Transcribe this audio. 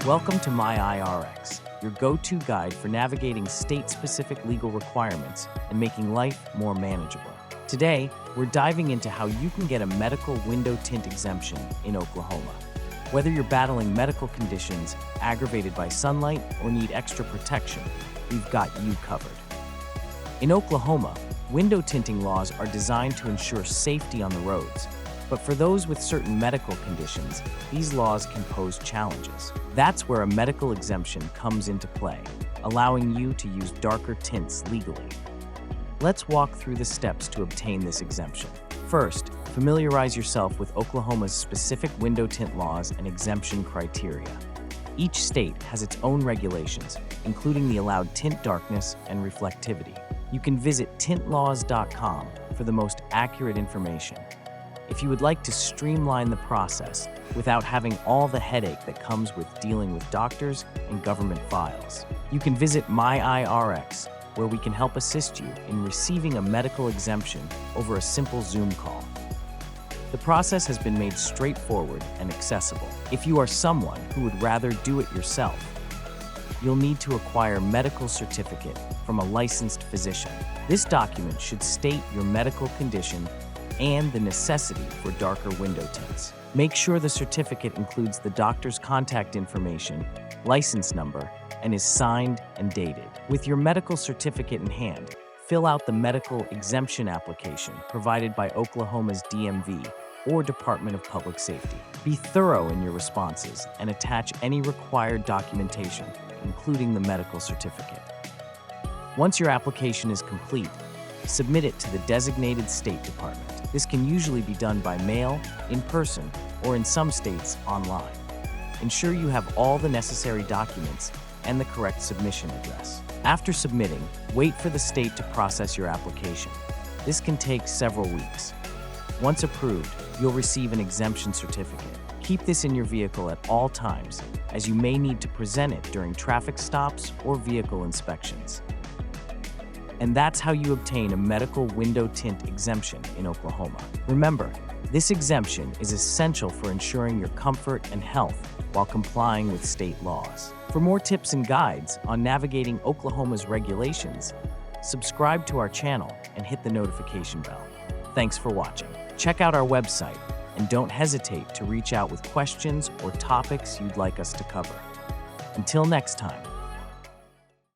Welcome to MyIRX, your go-to guide for navigating state-specific legal requirements and making life more manageable. Today, we're diving into how you can get a medical window tint exemption in Oklahoma. Whether you're battling medical conditions aggravated by sunlight or need extra protection, we've got you covered. In Oklahoma, window tinting laws are designed to ensure safety on the roads. But for those with certain medical conditions, these laws can pose challenges. That's where a medical exemption comes into play, allowing you to use darker tints legally. Let's walk through the steps to obtain this exemption. First, familiarize yourself with Oklahoma's specific window tint laws and exemption criteria. Each state has its own regulations, including the allowed tint darkness and reflectivity. You can visit tintlaws.com for the most accurate information. If you would like to streamline the process without having all the headache that comes with dealing with doctors and government files, you can visit MyIRX, where we can help assist you in receiving a medical exemption over a simple Zoom call. The process has been made straightforward and accessible. If you are someone who would rather do it yourself, you'll need to acquire a medical certificate from a licensed physician. This document should state your medical condition and the necessity for darker window tints. Make sure the certificate includes the doctor's contact information, license number, and is signed and dated. With your medical certificate in hand, fill out the medical exemption application provided by Oklahoma's DMV or Department of Public Safety. Be thorough in your responses and attach any required documentation, including the medical certificate. Once your application is complete, submit it to the designated state department. This can usually be done by mail, in person, or in some states, online. Ensure you have all the necessary documents and the correct submission address. After submitting, wait for the state to process your application. This can take several weeks. Once approved, you'll receive an exemption certificate. Keep this in your vehicle at all times, as you may need to present it during traffic stops or vehicle inspections. And that's how you obtain a medical window tint exemption in Oklahoma. Remember, this exemption is essential for ensuring your comfort and health while complying with state laws. For more tips and guides on navigating Oklahoma's regulations, subscribe to our channel and hit the notification bell. Thanks for watching. Check out our website and don't hesitate to reach out with questions or topics you'd like us to cover. Until next time.